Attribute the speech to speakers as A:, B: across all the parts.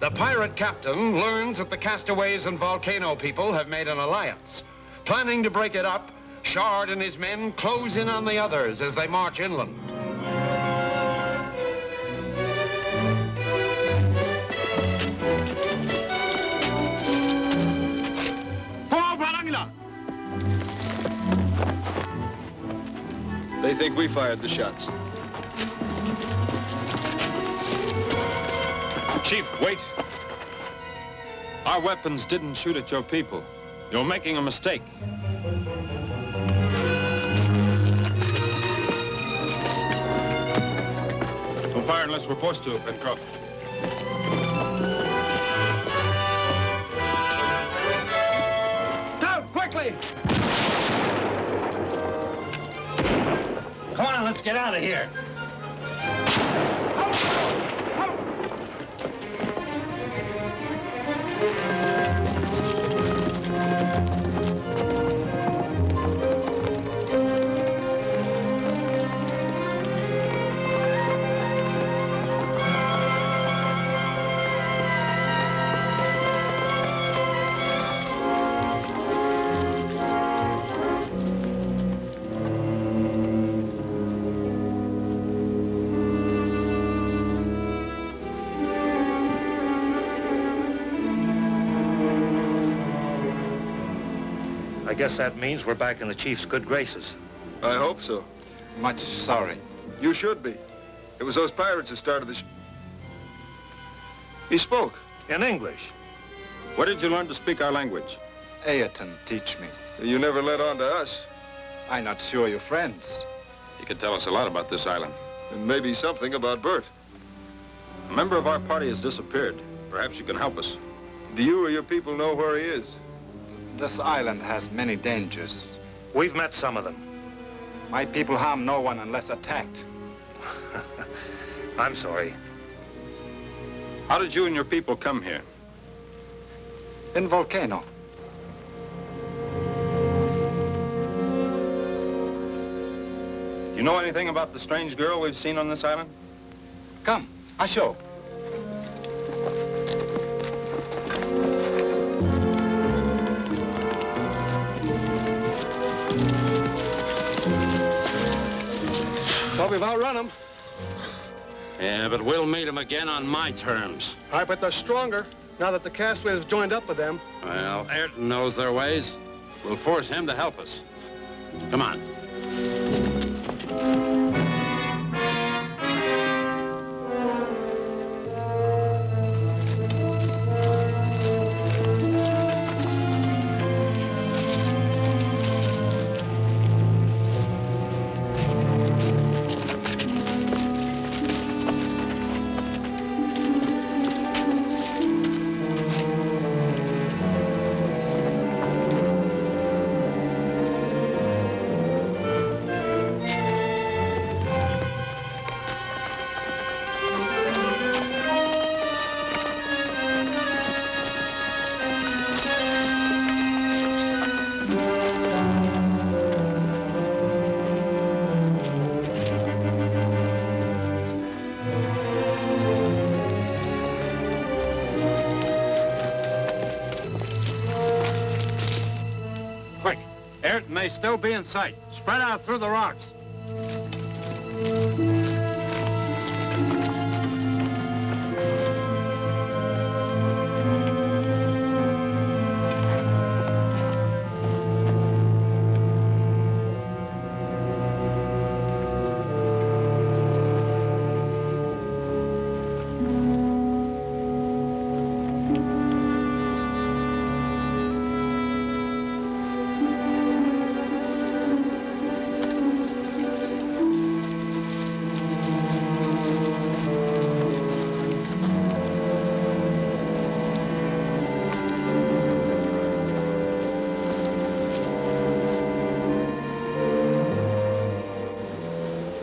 A: The pirate captain learns that the castaways and volcano people have made an alliance. Planning to break it up, Shard and his men close in on the others as they march inland.
B: They think we fired the shots.
C: Chief, wait. Our weapons didn't shoot at your people. You're making a mistake. Don't fire unless we're forced to, Pencroft.
A: Down, quickly! Come on, let's get out of here.
D: I guess that means we're back in the Chief's good graces.
B: I hope so.
E: Much sorry.
B: You should be. It was those pirates that started this. He spoke.
D: In English.
C: Where did you learn to speak our language?
E: Ayrton teach me.
B: You never let on to us.
E: I'm not sure you're friends.
C: You could tell us a lot about this island.
B: And maybe something about Bert.
C: A member of our party has disappeared. Perhaps you can help us.
B: Do you or your people know where he is?
E: This island has many dangers.
D: We've met some of them.
E: My people harm no one unless attacked.
D: I'm sorry.
C: How did you and your people come here?
E: In Volcano.
C: You know anything about the strange girl we've seen on this island?
E: Come, I show.
F: Well, we've outrun them.
A: Yeah, but we'll meet them again on my terms.
F: I bet they're stronger now that the castaways have joined up with them.
A: Well, Ayrton knows their ways. We'll force him to help us. Come on. Ayrton may still be in sight. Spread out through the rocks.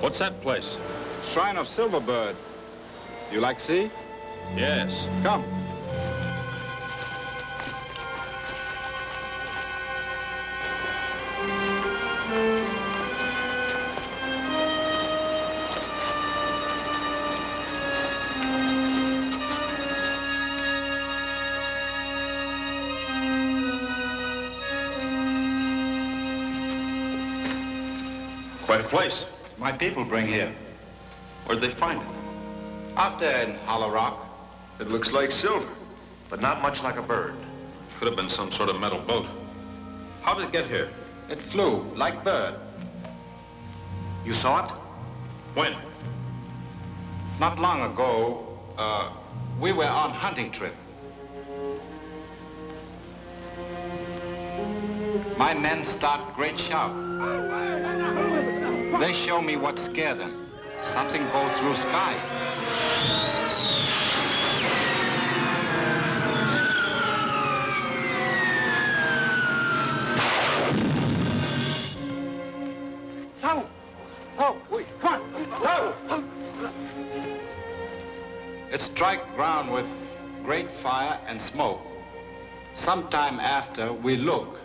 C: What's that place?
E: Shrine of Silverbird. You like sea?
C: Yes.
E: Come.
C: Quite a place.
G: My people bring here.
C: Where'd they find it?
G: Out there in Hollow Rock,
B: It looks like silver.
D: but not much like a bird.
C: Could have been some sort of metal boat. How did it get here?
G: it flew like bird.
D: You saw it?
C: When?
G: Not long ago, we were on hunting trip. My men start great shout. They show me what scared them. Something go through sky. It strike ground with great fire and smoke. Sometime after we look,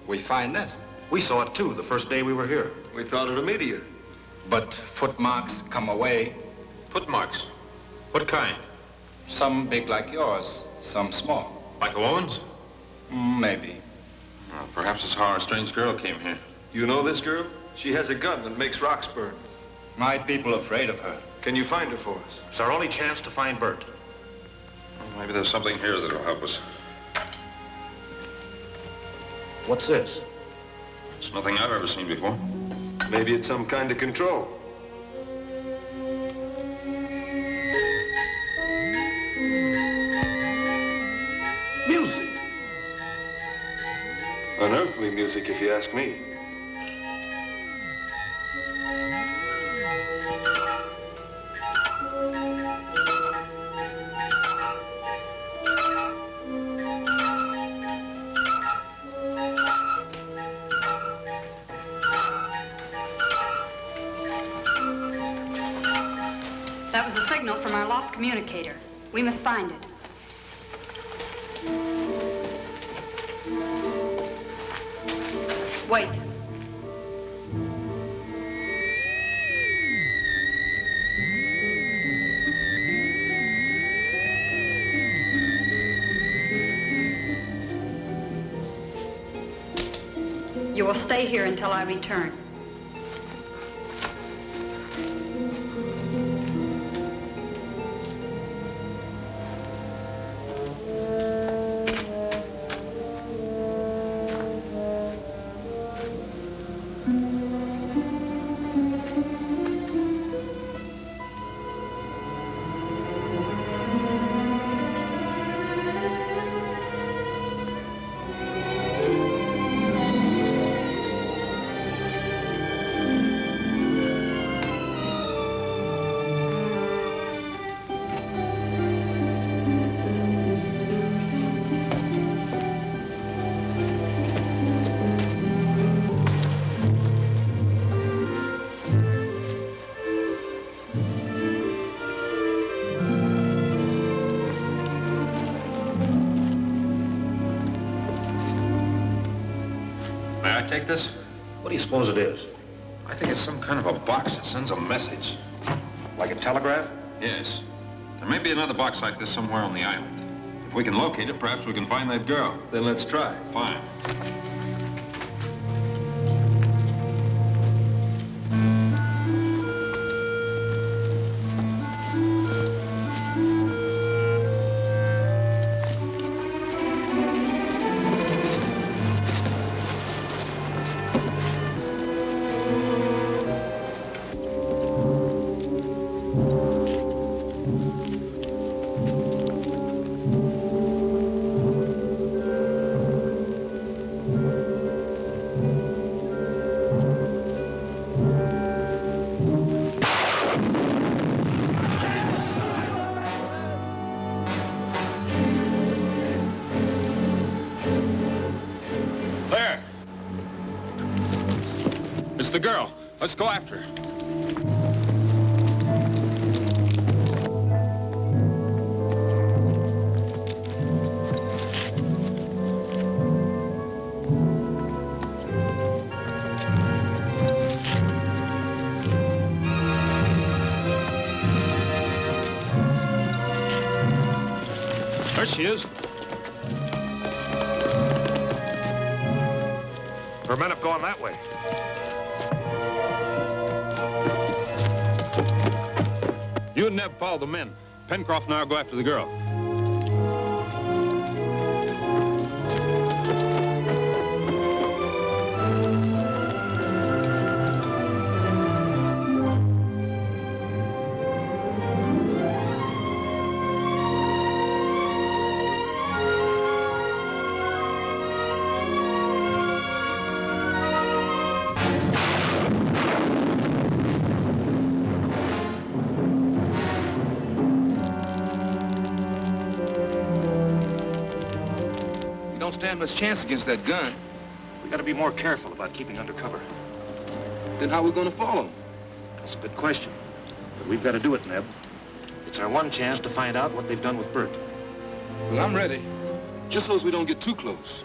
G: we find this.
D: We saw it too the first day we were here.
B: We thought it a meteor.
G: But footmarks come away,
C: Footmarks. What kind?
G: some big like yours, some small.
C: Like a woman's?
G: Maybe.
C: Well, perhaps it's how our strange girl came here.
B: You know this girl? She has a gun that makes rocks burn.
G: My people afraid of her.
B: Can you find her for us?
D: It's our only chance to find Bert.
C: Well, maybe there's something here that'll help us.
D: What's this?
C: It's nothing I've ever seen before.
B: Maybe it's some kind of control.
G: Music!
B: Unearthly music, if you ask me.
H: That was a signal from our lost communicator. We must find it. Wait. You will stay here until I return.
C: May I take this?
D: What do you suppose it is?
C: I think it's some kind of a box that sends a message.
D: Like a telegraph?
C: Yes. There may be another box like this somewhere on the island. If we can locate it, perhaps we can find that girl.
B: Then let's try.
C: Fine. There! It's the girl. Let's go after her. There she is.
D: Her men have gone that way.
C: You and Neb follow the men. Pencroft and I'll go after the girl.
B: Don't stand much chance against that gun.
D: We gotta be more careful about keeping under cover.
B: Then how are we gonna follow him?
D: That's a good question. But we've got to do it, Neb. It's our one chance to find out what they've done with Bert.
B: Well, I'm ready. Just so as we don't get too close.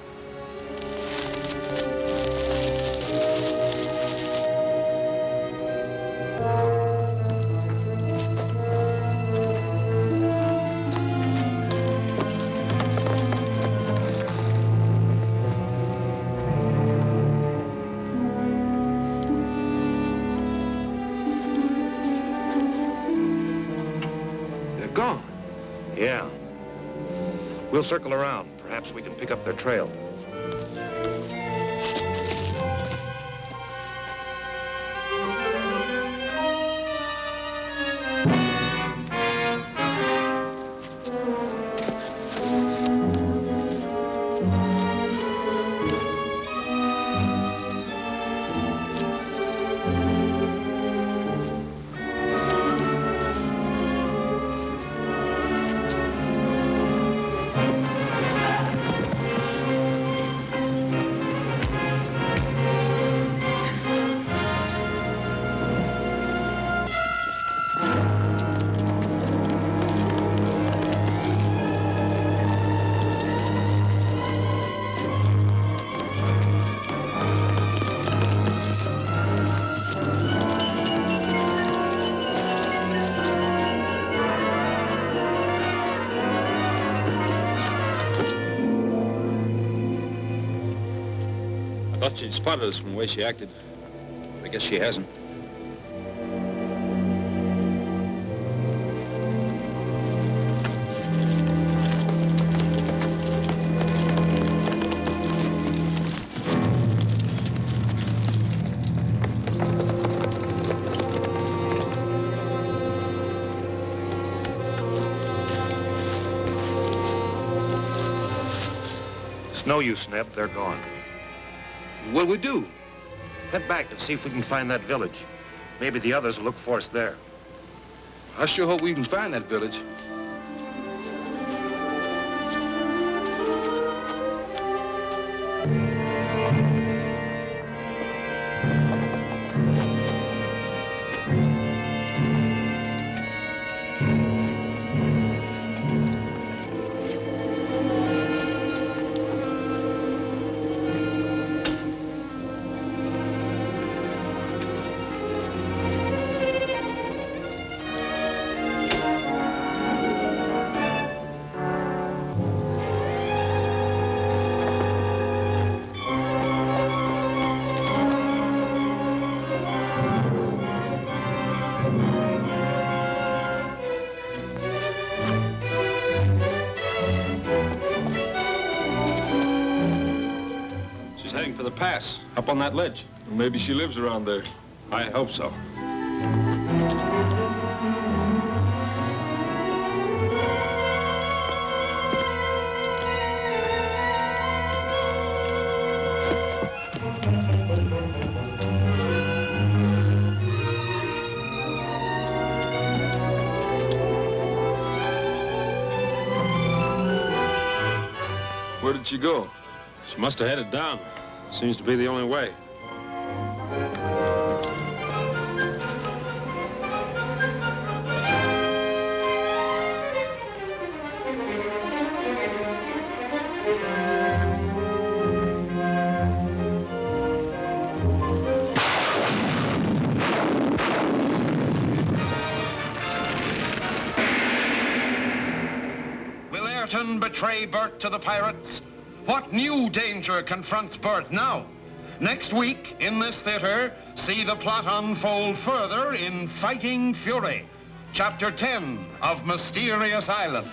B: Gone.
D: Yeah. We'll circle around. Perhaps we can pick up their trail.
C: I thought she'd spotted us from the way she acted. I guess she hasn't.
D: It's no use, Neb. They're gone.
B: What'll we do?
D: Head back and see if we can find that village. Maybe the others will look for us there.
B: I sure hope we can find that village.
C: Heading for the pass, up on that ledge.
B: Maybe she lives around there.
C: I hope so.
B: Where did she go?
C: She must have headed down. Seems to be the only way.
A: Will Ayrton betray Bert to the pirates? What new danger confronts Bert now? Next week, in this theater, see the plot unfold further in Fighting Fury. Chapter 10 of Mysterious Island.